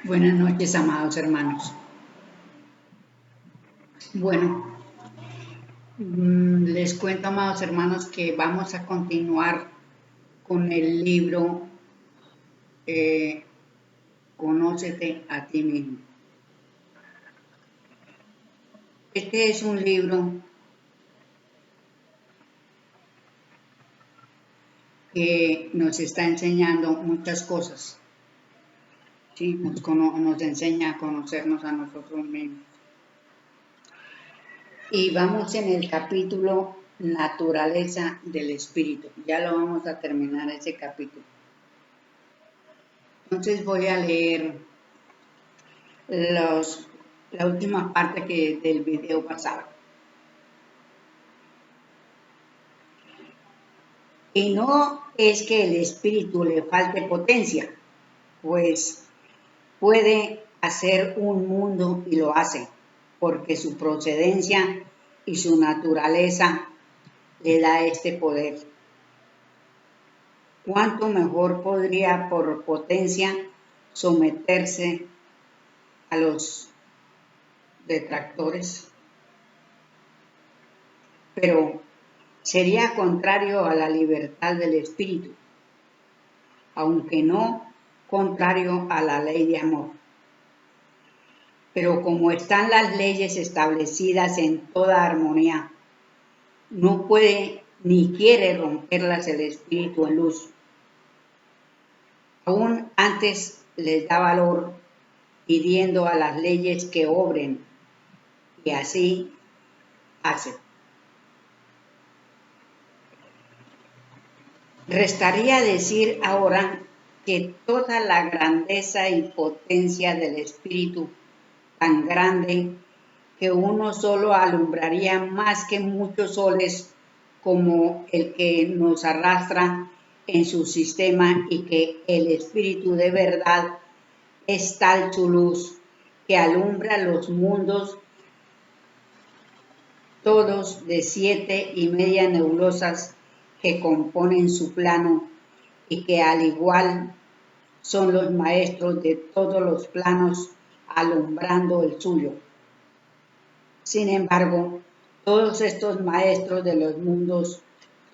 Buenas noches, amados hermanos. Bueno, les cuento, amados hermanos, que vamos a continuar con el libro eh, Conócete a ti mismo. Este es un libro que nos está enseñando muchas cosas. ¿Sí? Nos enseña a conocernos a nosotros mismos. Y vamos en el capítulo Naturaleza del Espíritu. Ya lo vamos a terminar ese capítulo. Entonces voy a leer la última parte del video pasado. Y no es que el espíritu le falte potencia, pues puede hacer un mundo y lo hace, porque su procedencia y su naturaleza le da este poder. ¿Cuánto mejor podría por potencia someterse a los detractores? Pero sería contrario a la libertad del espíritu, aunque no contrario a la ley de amor. Pero como están las leyes establecidas en toda armonía, no puede ni quiere romperlas el espíritu en luz. Aún antes les da valor pidiendo a las leyes que obren, y así hace. Restaría decir ahora que toda la grandeza y potencia del espíritu, tan grande que uno solo alumbraría más que muchos soles como el que nos arrastra en su sistema, y que el espíritu de verdad es tal su luz que alumbra los mundos todos de 7,5 nebulosas que componen su plano, y que al igual son los maestros de todos los planos alumbrando el suyo. Sin embargo, todos estos maestros de los mundos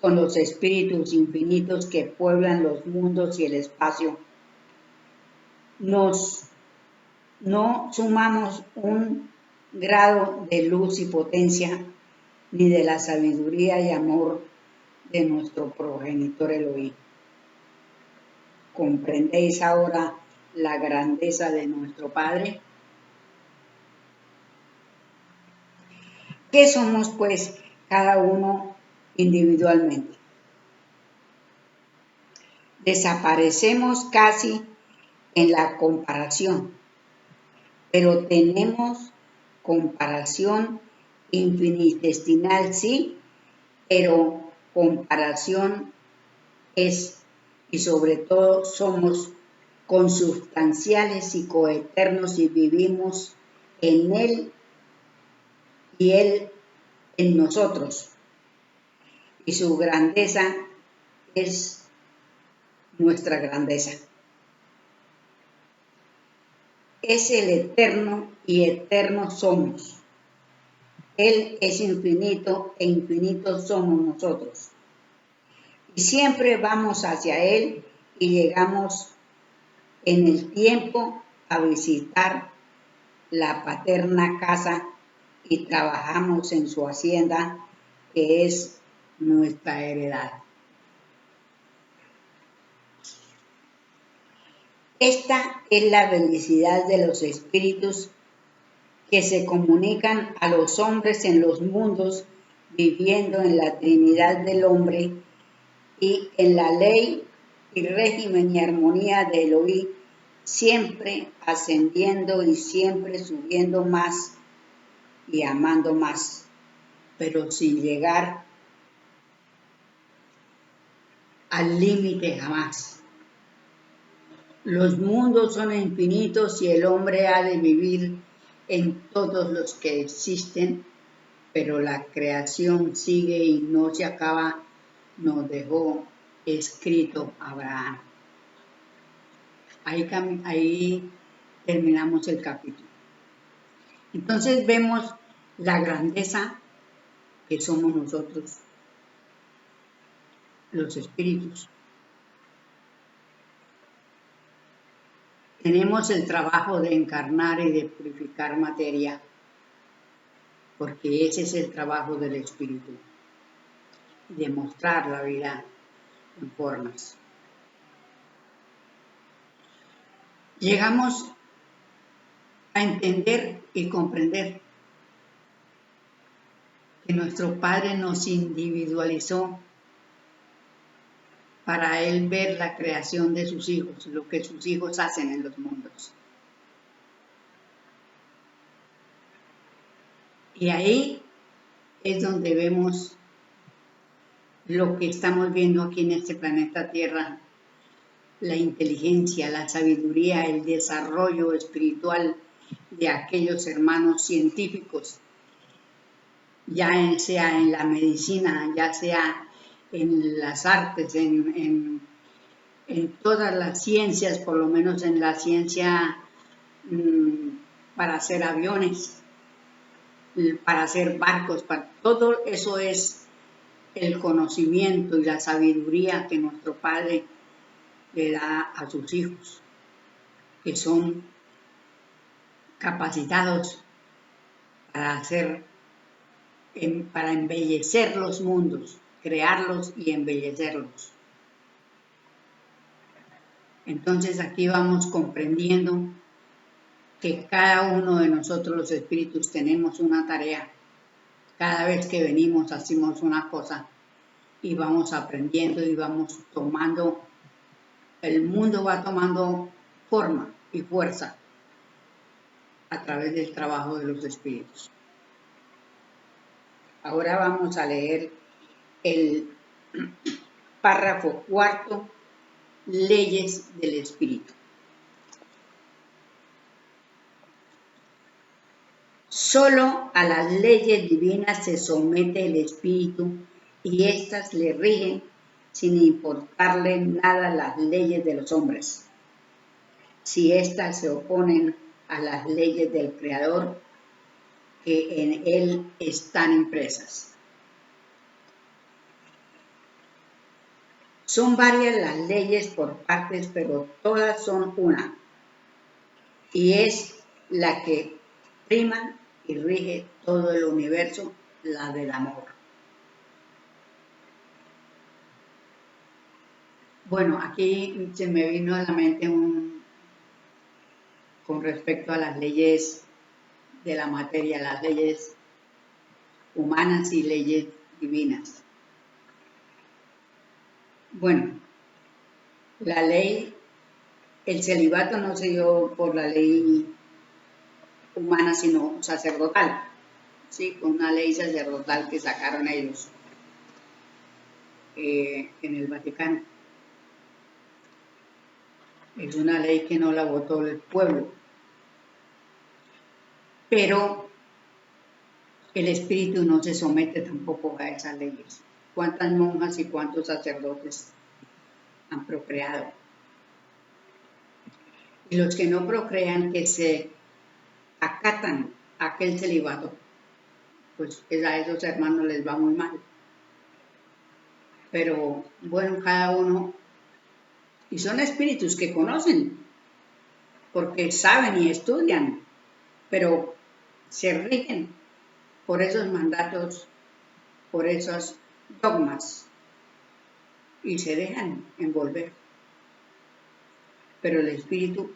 son los espíritus infinitos que pueblan los mundos y el espacio. No sumamos un grado de luz y potencia, ni de la sabiduría y amor de nuestro progenitor Elohim. ¿Comprendéis ahora la grandeza de nuestro Padre? ¿Qué somos, pues, cada uno individualmente? Desaparecemos casi en la comparación, pero tenemos comparación infinitesimal, sí, pero comparación es, y sobre todo somos consubstanciales y coeternos, y vivimos en Él y Él en nosotros, y su grandeza es nuestra grandeza. Es el eterno y eterno somos. Él es infinito e infinitos somos nosotros. Y siempre vamos hacia Él y llegamos en el tiempo a visitar la paterna casa y trabajamos en su hacienda, que es nuestra heredad. Esta es la felicidad de los espíritus que se comunican a los hombres en los mundos, viviendo en la Trinidad del hombre y en la ley y régimen y armonía de Elohim, siempre ascendiendo y siempre subiendo más y amando más, pero sin llegar al límite jamás. Los mundos son infinitos y el hombre ha de vivir en todos los que existen, pero la creación sigue y no se acaba, nos dejó escrito Abraham. Ahí terminamos el capítulo. Entonces vemos la grandeza que somos nosotros, los espíritus. Tenemos el trabajo de encarnar y de purificar materia, porque ese es el trabajo del espíritu, de mostrar la vida en formas. Llegamos a entender y comprender que nuestro Padre nos individualizó para Él ver la creación de sus hijos, lo que sus hijos hacen en los mundos. Y ahí es donde vemos lo que estamos viendo aquí en este planeta Tierra, la inteligencia, la sabiduría, el desarrollo espiritual de aquellos hermanos científicos, ya sea en la medicina, ya sea en las artes, en todas las ciencias, por lo menos en la ciencia para hacer aviones, para hacer barcos, para todo eso es el conocimiento y la sabiduría que nuestro Padre le da a sus hijos, que son capacitados para para embellecer los mundos, crearlos y embellecerlos. Entonces aquí vamos comprendiendo que cada uno de nosotros los espíritus tenemos una tarea. Cada vez que venimos hacemos una cosa y vamos aprendiendo y vamos tomando, el mundo va tomando forma y fuerza a través del trabajo de los espíritus. Ahora vamos a leer el párrafo 4, leyes del espíritu. Solo a las leyes divinas se somete el espíritu y éstas le rigen sin importarle nada las leyes de los hombres. Si éstas se oponen a las leyes del Creador, que en él están impresas. Son varias las leyes por partes, pero todas son una, y es la que prima y rige todo el universo, la del amor. Bueno, aquí se me vino a la mente con respecto a las leyes de la materia, las leyes humanas y leyes divinas. Bueno, la ley, el celibato no se dio por la ley humana, sino sacerdotal, ¿sí? Una ley sacerdotal que sacaron ellos en el Vaticano. Es una ley que no la votó el pueblo, pero el espíritu no se somete tampoco a esas leyes. ¿Cuántas monjas y cuántos sacerdotes han procreado? Y los que no procrean, que se acatan aquel celibato, pues a esos hermanos les va muy mal. Pero bueno, cada uno, y son espíritus que conocen, porque saben y estudian, pero se rigen por esos mandatos, por esos dogmas, y se dejan envolver. Pero el espíritu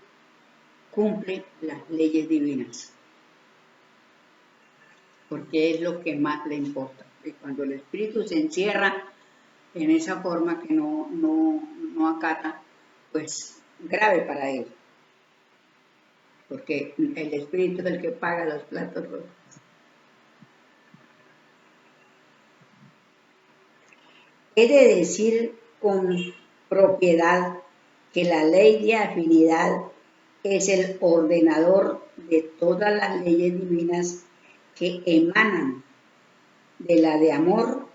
cumple las leyes divinas, porque es lo que más le importa. Y cuando el espíritu se encierra en esa forma que no acata, pues grave para él, porque el espíritu es el que paga los platos rotos. He de decir con propiedad que la ley de afinidad es el ordenador de todas las leyes divinas que emanan de la de amor,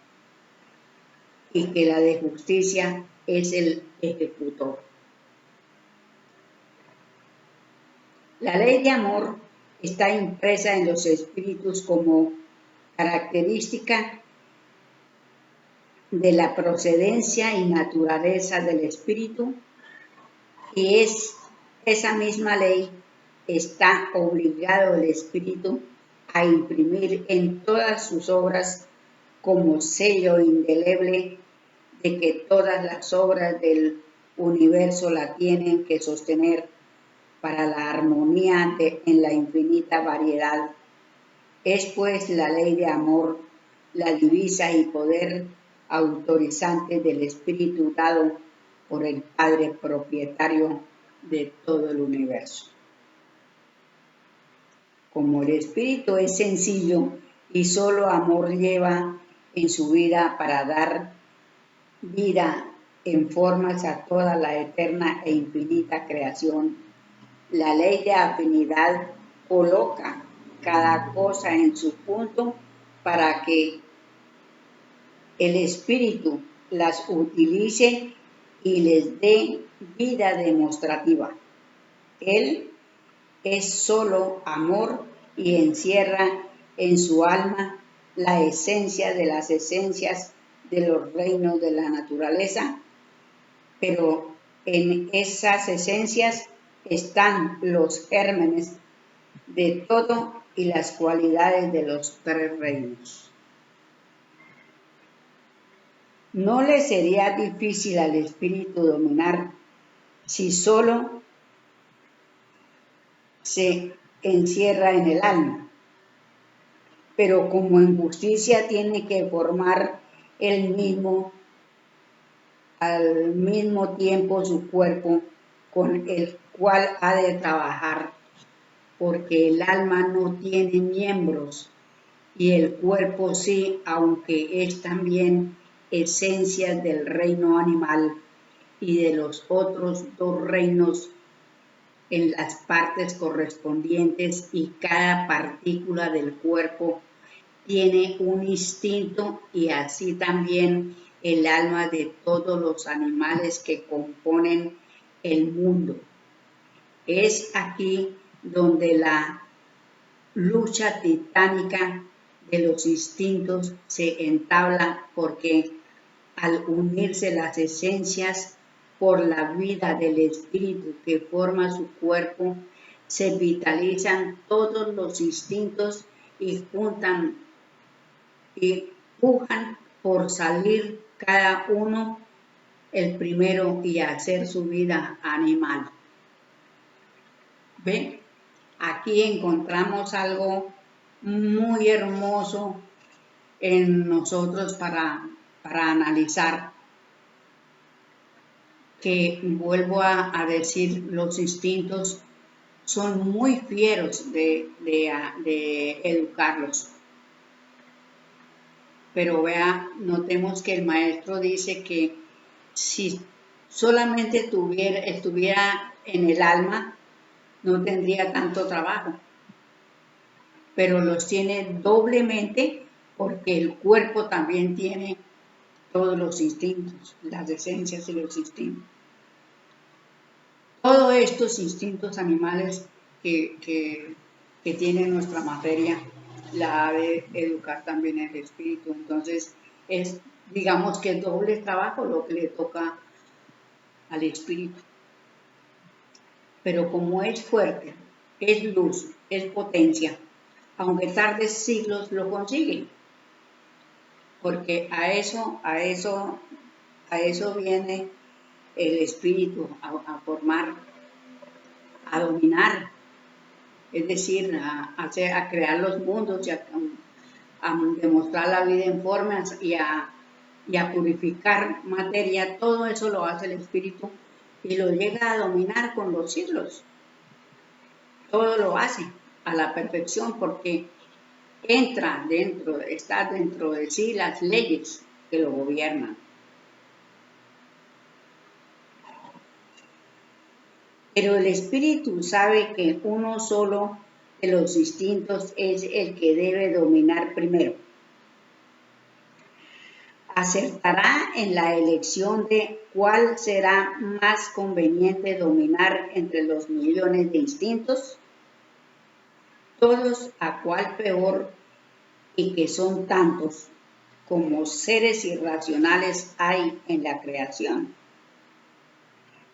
y que la de justicia es el ejecutor. La ley de amor está impresa en los espíritus como característica de la procedencia y naturaleza del espíritu, y esa misma ley está obligado el espíritu a imprimir en todas sus obras como sello indeleble de que todas las obras del universo la tienen que sostener para la armonía en la infinita variedad. Es pues la ley de amor la divisa y poder autorizante del espíritu dado por el Padre propietario de todo el universo. Como el espíritu es sencillo y solo amor lleva en su vida para dar vida en formas a toda la eterna e infinita creación, la ley de afinidad coloca cada cosa en su punto para que el espíritu las utilice y les dé vida demostrativa. Él es solo amor y encierra en su alma la esencia de las esencias de los reinos de la naturaleza, pero en esas esencias están los gérmenes de todo y las cualidades de los tres reinos. No le sería difícil al espíritu dominar si solo se encierra en el alma, pero como en justicia tiene que formar él mismo al mismo tiempo su cuerpo con el cual ha de trabajar, porque el alma no tiene miembros y el cuerpo sí, aunque es también esencia del reino animal y de los otros dos reinos en las partes correspondientes, y cada partícula del cuerpo tiene un instinto, y así también el alma de todos los animales que componen el mundo. Es aquí donde la lucha titánica de los instintos se entabla, porque al unirse las esencias por la vida del espíritu que forma su cuerpo, se vitalizan todos los instintos y juntan y pujan por salir cada uno el primero y hacer su vida animal. ¿Ven? Aquí encontramos algo muy hermoso en nosotros para analizar, que vuelvo a decir, los instintos son muy fieros de educarlos. Pero notemos que el maestro dice que si solamente estuviera en el alma, no tendría tanto trabajo, pero los tiene doblemente, porque el cuerpo también tiene todos los instintos, las esencias y los instintos. Todos estos instintos animales que tiene nuestra materia, la ha de educar también el espíritu. Entonces, digamos que es doble trabajo lo que le toca al espíritu. Pero como es fuerte, es luz, es potencia, aunque tarde siglos lo consigue, porque a eso viene el espíritu, a formar, a dominar, es decir, a crear los mundos y a demostrar la vida en formas y a purificar materia. Todo eso lo hace el espíritu y lo llega a dominar con los siglos. Todo lo hace a la perfección, porque está dentro de sí las leyes que lo gobiernan. Pero el espíritu sabe que uno solo de los instintos es el que debe dominar primero. Acertará en la elección de cuál será más conveniente dominar entre los millones de instintos. todos a cual peor, y que son tantos como seres irracionales hay en la creación.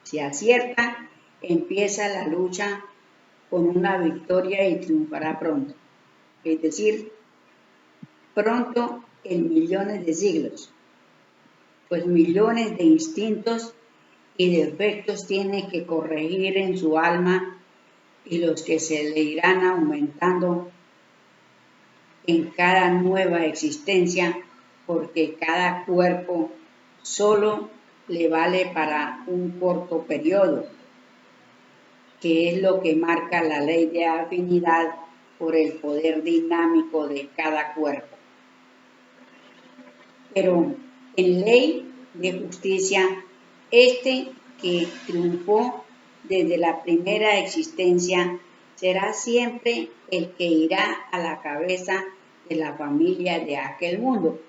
Si acierta, empieza la lucha con una victoria y triunfará pronto. Es decir, pronto en millones de siglos, pues millones de instintos y defectos tiene que corregir en su alma, y los que se le irán aumentando en cada nueva existencia, porque cada cuerpo solo le vale para un corto periodo, que es lo que marca la ley de afinidad por el poder dinámico de cada cuerpo. Pero en ley de justicia, este que triunfó desde la primera existencia será siempre el que irá a la cabeza de la familia de aquel mundo.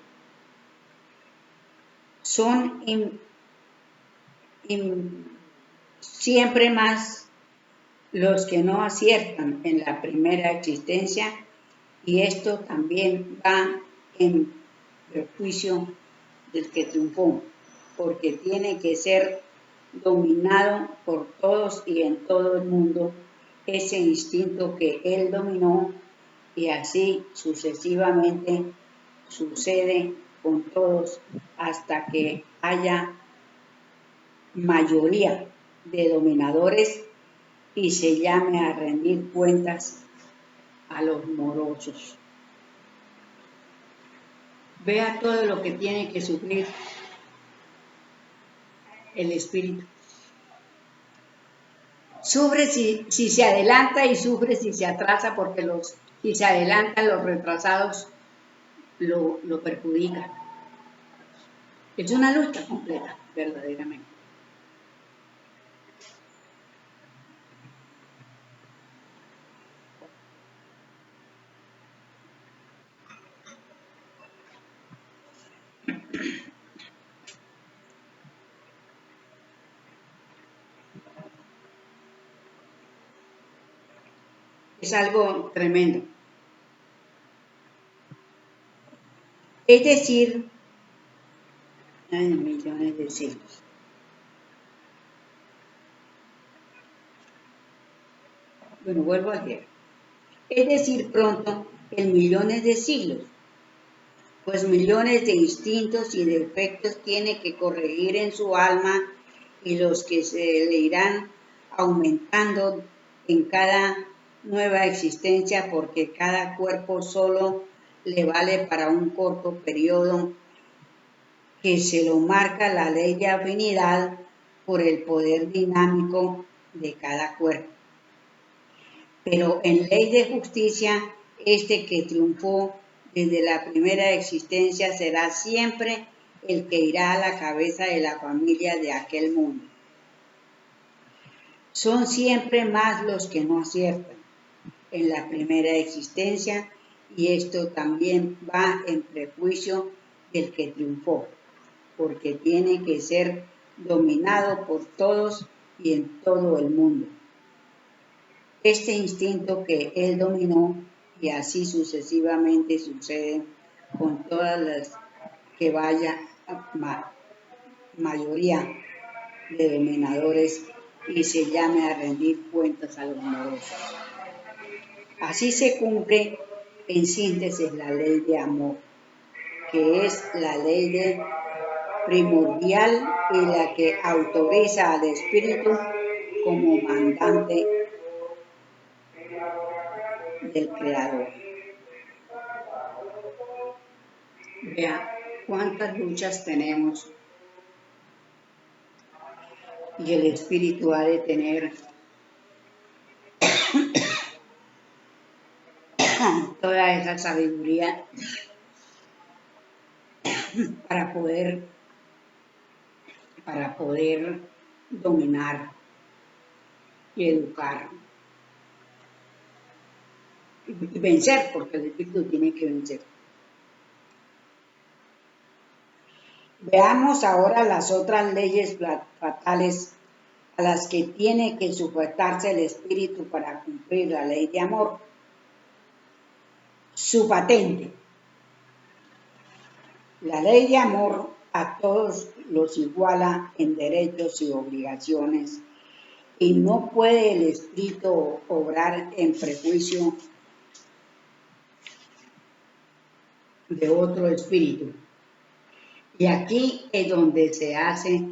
Son siempre más los que no aciertan en la primera existencia, y esto también va en perjuicio del que triunfó, porque tiene que ser dominado por todos y en todo el mundo ese instinto que él dominó, y así sucesivamente sucede con todos hasta que haya mayoría de dominadores y se llame a rendir cuentas a los morosos. Vea todo lo que tiene que sufrir el espíritu. Sufre si se adelanta y sufre si se atrasa, porque si se adelantan los retrasados lo perjudican. Es una lucha completa, verdaderamente. Es algo tremendo. Es decir, hay millones de siglos. Bueno, vuelvo a leer. Es decir, pronto, en millones de siglos, pues millones de instintos y defectos tiene que corregir en su alma, y los que se le irán aumentando en cada nueva existencia, porque cada cuerpo solo le vale para un corto periodo, que se lo marca la ley de afinidad por el poder dinámico de cada cuerpo. Pero en ley de justicia, este que triunfó desde la primera existencia será siempre el que irá a la cabeza de la familia de aquel mundo. Son siempre más los que no aciertan en la primera existencia, y esto también va en prejuicio del que triunfó, porque tiene que ser dominado por todos y en todo el mundo. Este instinto que él dominó, y así sucesivamente sucede con todas las que vaya mayoría de dominadores y se llame a rendir cuentas a los morosos. Así se cumple en síntesis la ley de amor, que es la ley primordial y la que autoriza al espíritu como mandante del Creador. Vea cuántas luchas tenemos, y el espíritu ha de tener toda esa sabiduría para poder dominar y educar y vencer, porque el espíritu tiene que vencer. Veamos ahora las otras leyes fatales a las que tiene que sujetarse el espíritu para cumplir la ley de amor. su patente. La ley de amor a todos los iguala en derechos y obligaciones y no puede el espíritu obrar en prejuicio de otro espíritu. Y aquí es donde se hace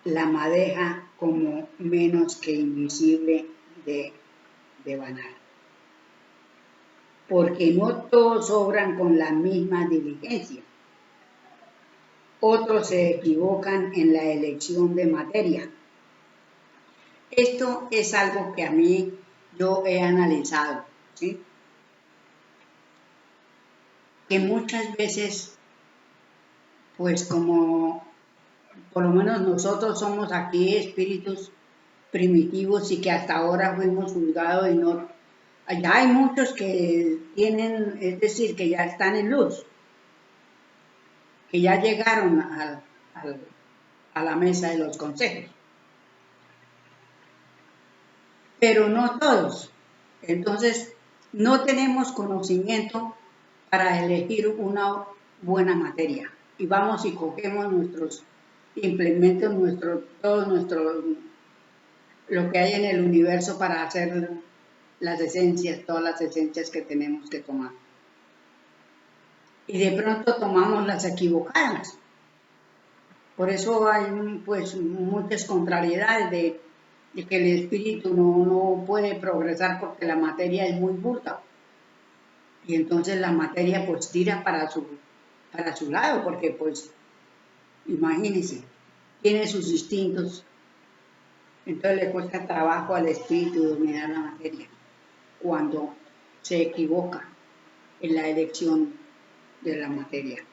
la madeja como menos que invisible de banal. Porque no todos obran con la misma diligencia. Otros se equivocan en la elección de materia. Esto es algo que a mí yo he analizado, ¿sí? Que muchas veces, pues como por lo menos nosotros somos aquí espíritus primitivos y que hasta ahora fuimos juzgados y no, allá hay muchos que tienen, es decir, que ya están en luz, que ya llegaron a la mesa de los consejos, pero no todos. Entonces, no tenemos conocimiento para elegir una buena materia y vamos y cogemos nuestros implementos, todo lo que hay en el universo para hacer las esencias, todas las esencias que tenemos que tomar. Y de pronto tomamos las equivocadas. Por eso hay pues muchas contrariedades de que el espíritu no puede progresar porque la materia es muy burda. Y entonces la materia pues tira para su lado, porque pues imagínense, tiene sus instintos. Entonces le cuesta trabajo al espíritu dominar la materia cuando se equivoca en la elección de la materia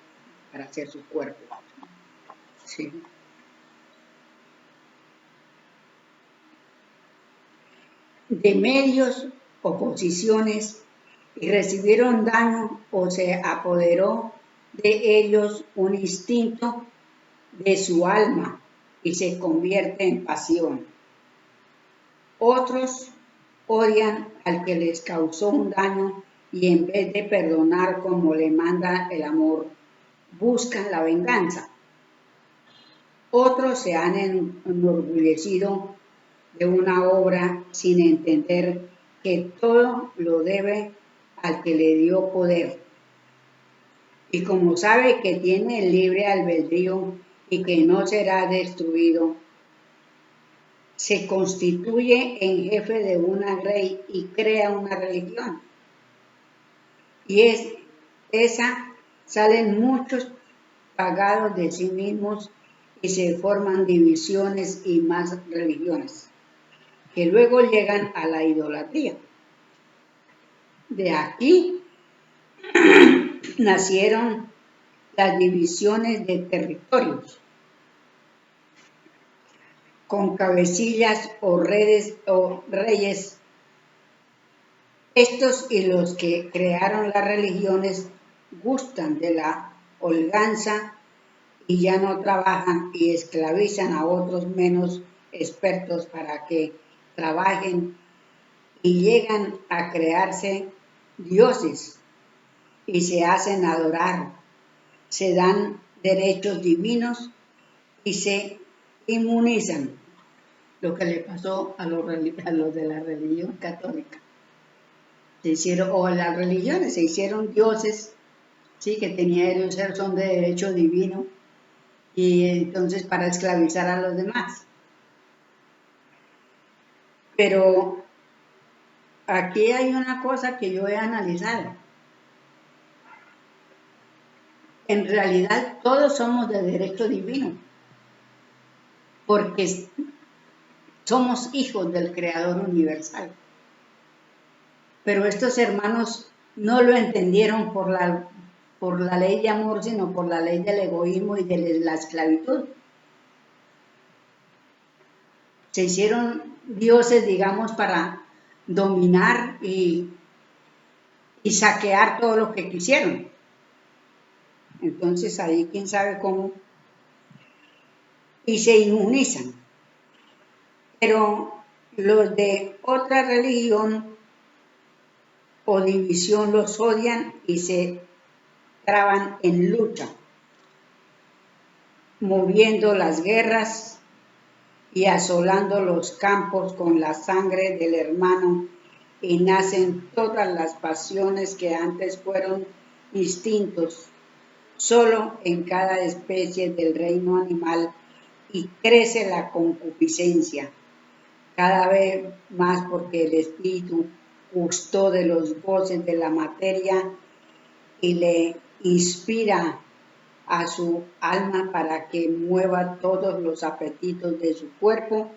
para hacer su cuerpo. ¿Sí? De medios o posiciones y recibieron daño o se apoderó de ellos un instinto de su alma y se convierte en pasión. Otros odian al que les causó un daño y en vez de perdonar como le manda el amor, buscan la venganza. Otros se han enorgullecido de una obra sin entender que todo lo debe al que le dio poder. Y como sabe que tiene el libre albedrío y que no será destruido, se constituye en jefe de una rey y crea una religión. Y esa salen muchos pagados de sí mismos y se forman divisiones y más religiones, que luego llegan a la idolatría. De aquí nacieron las divisiones de territorios, con cabecillas o reyes. Estos y los que crearon las religiones gustan de la holganza y ya no trabajan y esclavizan a otros menos expertos para que trabajen y llegan a crearse dioses y se hacen adorar, se dan derechos divinos y se inmunizan, lo que le pasó a los de la religión católica. Se hicieron, o las religiones se hicieron dioses, sí, que tenían son de derecho divino, y entonces para esclavizar a los demás. Pero aquí hay una cosa que yo he analizado. En realidad todos somos de derecho divino, porque somos hijos del Creador universal. Pero estos hermanos no lo entendieron por la ley de amor, sino por la ley del egoísmo y de la esclavitud. Se hicieron dioses, digamos, para dominar y saquear todo lo que quisieron. Entonces ahí quién sabe cómo. Y se inmunizan. Pero los de otra religión o división los odian y se traban en lucha, moviendo las guerras y asolando los campos con la sangre del hermano, y nacen todas las pasiones que antes fueron instintos solo en cada especie del reino animal, y crece la concupiscencia cada vez más porque el espíritu gustó de los goces de la materia y le inspira a su alma para que mueva todos los apetitos de su cuerpo,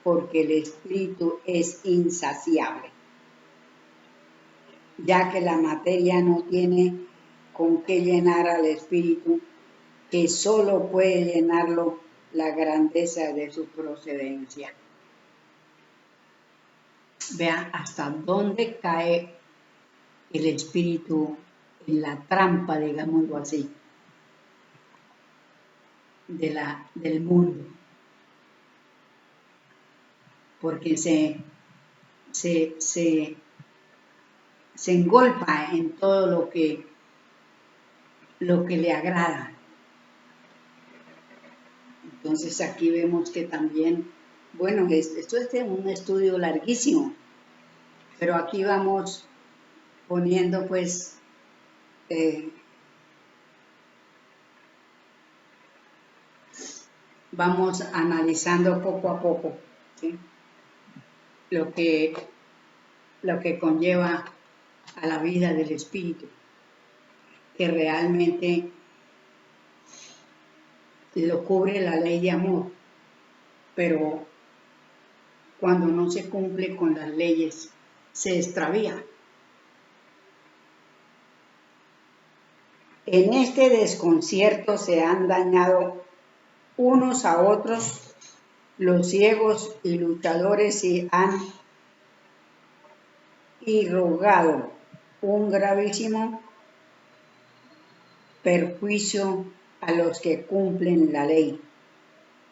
porque el espíritu es insaciable, ya que la materia no tiene con qué llenar al espíritu, que solo puede llenarlo la grandeza de su procedencia. Vean hasta dónde cae el espíritu en la trampa, digámoslo así, del mundo, porque se engolfa en todo lo que le agrada. Entonces aquí vemos que también, bueno, esto es un estudio larguísimo, pero aquí vamos poniendo pues vamos analizando poco a poco, ¿sí? lo que conlleva a la vida del espíritu, que realmente lo cubre la ley de amor, pero cuando no se cumple con las leyes se extravía. En este desconcierto se han dañado unos a otros los ciegos y luchadores, y han irrogado un gravísimo perjuicio a los que cumplen la ley.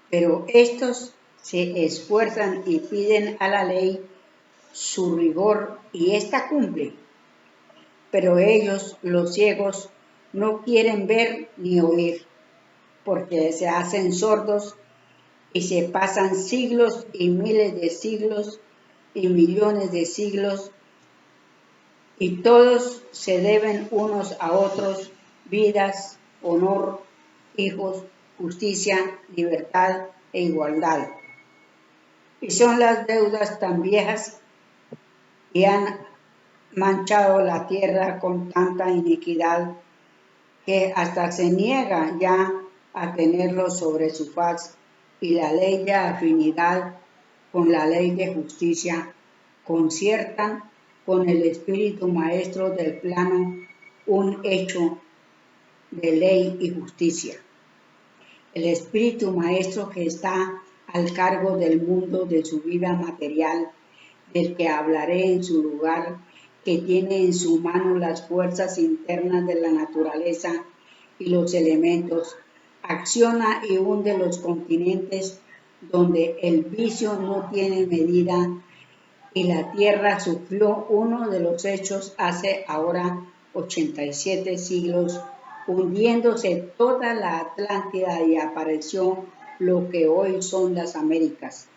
Pero estos se esfuerzan y piden a la ley su rigor, y ésta cumple. Pero ellos, los ciegos, no quieren ver ni oír, porque se hacen sordos y se pasan siglos y miles de siglos y millones de siglos, y todos se deben unos a otros vidas, honor, hijos, justicia, libertad e igualdad. Y son las deudas tan viejas y han manchado la tierra con tanta iniquidad que hasta se niega ya a tenerlo sobre su faz, y la ley de afinidad con la ley de justicia conciertan con el espíritu maestro del plano un hecho de ley y justicia. El espíritu maestro que está al cargo del mundo de su vida material, del que hablaré en su lugar, que tiene en su mano las fuerzas internas de la naturaleza y los elementos, acciona y hunde los continentes donde el vicio no tiene medida, y la tierra sufrió uno de los hechos hace ahora 87 siglos, hundiéndose toda la Atlántida, y apareció lo que hoy son las Américas,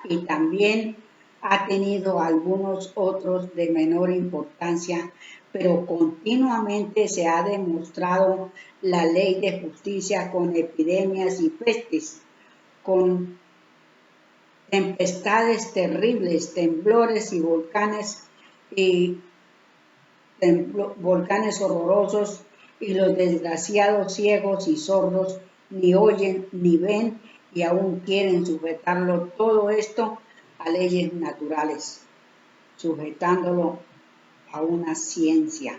y también ha tenido algunos otros de menor importancia, pero continuamente se ha demostrado la ley de justicia con epidemias y pestes, con tempestades terribles, temblores y volcanes horrorosos, y los desgraciados ciegos y sordos ni oyen ni ven, y aún quieren sujetarlo todo esto a leyes naturales, sujetándolo a una ciencia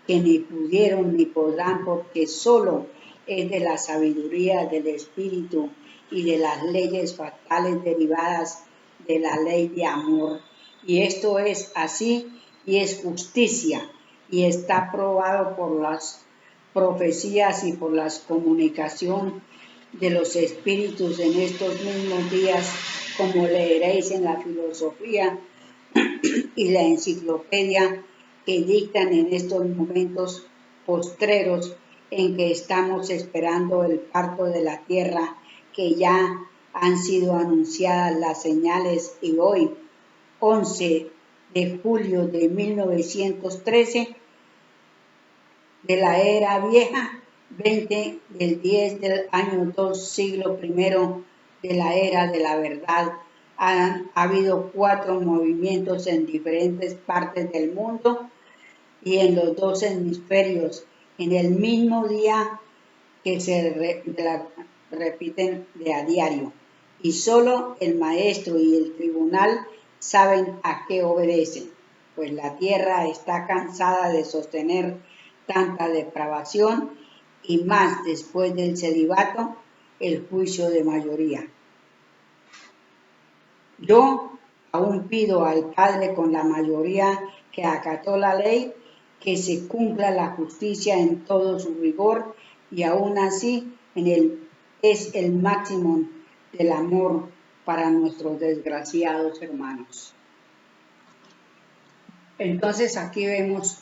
que ni pudieron ni podrán, porque solo es de la sabiduría del espíritu y de las leyes fatales derivadas de la ley de amor. Y esto es así, y es justicia, y está probado por las profecías y por la comunicación de los espíritus en estos mismos días, como leeréis en la filosofía y la enciclopedia que dictan en estos momentos postreros en que estamos esperando el parto de la tierra, que ya han sido anunciadas las señales, y hoy, 11 de julio de 1913, de la era vieja, 20 del 10 del año 2, siglo primero de la era de la verdad, ha habido 4 movimientos en diferentes partes del mundo y en los 2 hemisferios, en el mismo día, que se repiten de a diario. Y solo el maestro y el tribunal saben a qué obedecen, pues la tierra está cansada de sostener tanta depravación, y más después del celibato, el juicio de mayoría. Yo aún pido al Padre, con la mayoría que acató la ley, que se cumpla la justicia en todo su rigor, y aún así es el máximo del amor para nuestros desgraciados hermanos. Entonces aquí vemos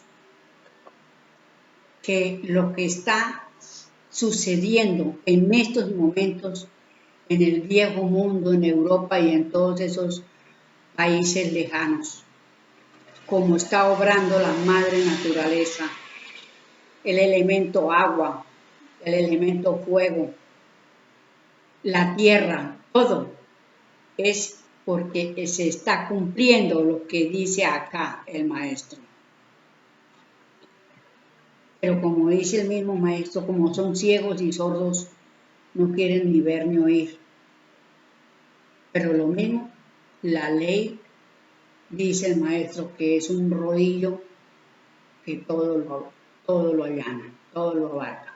que lo que está sucediendo en estos momentos en el viejo mundo, en Europa y en todos esos países lejanos, como está obrando la madre naturaleza, el elemento agua, el elemento fuego, la tierra, todo es porque se está cumpliendo lo que dice acá el maestro. Pero como dice el mismo maestro, como son ciegos y sordos, no quieren ni ver ni oír. Pero lo mismo, la ley, dice el maestro, que es un rodillo que todo lo allana, todo lo abarca.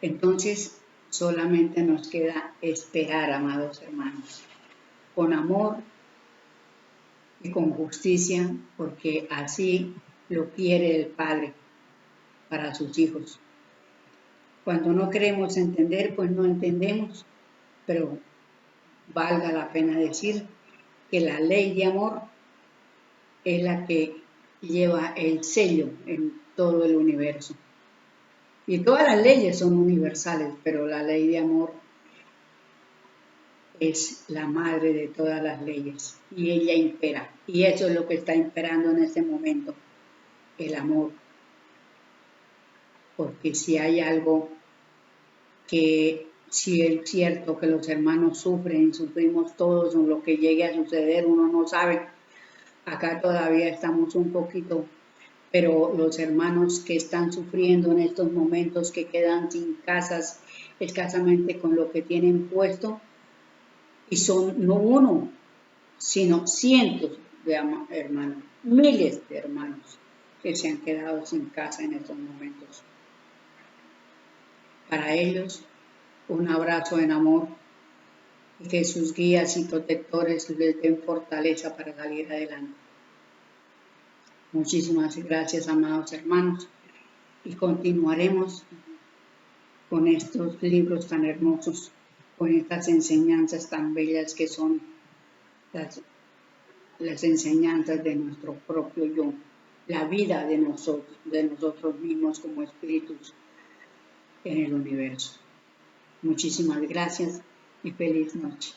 Entonces, solamente nos queda esperar, amados hermanos, con amor y con justicia, porque así lo quiere el Padre para sus hijos. Cuando no queremos entender, pues no entendemos, pero valga la pena decir que la ley de amor es la que lleva el sello en todo el universo. Y todas las leyes son universales, pero la ley de amor es la madre de todas las leyes y ella impera. Y eso es lo que está imperando en este momento, el amor. Porque si hay algo que si es cierto que los hermanos sufren, sufrimos todos, en lo que llegue a suceder uno no sabe. Acá todavía estamos un poquito, pero los hermanos que están sufriendo en estos momentos, que quedan sin casas, escasamente con lo que tienen puesto, y son no uno, sino cientos de hermanos, miles de hermanos que se han quedado sin casa en estos momentos. Para ellos, un abrazo en amor y que sus guías y protectores les den fortaleza para salir adelante. Muchísimas gracias, amados hermanos, y continuaremos con estos libros tan hermosos, con estas enseñanzas tan bellas que son las enseñanzas de nuestro propio yo, la vida de nosotros mismos como espíritus en el universo. Muchísimas gracias y feliz noche.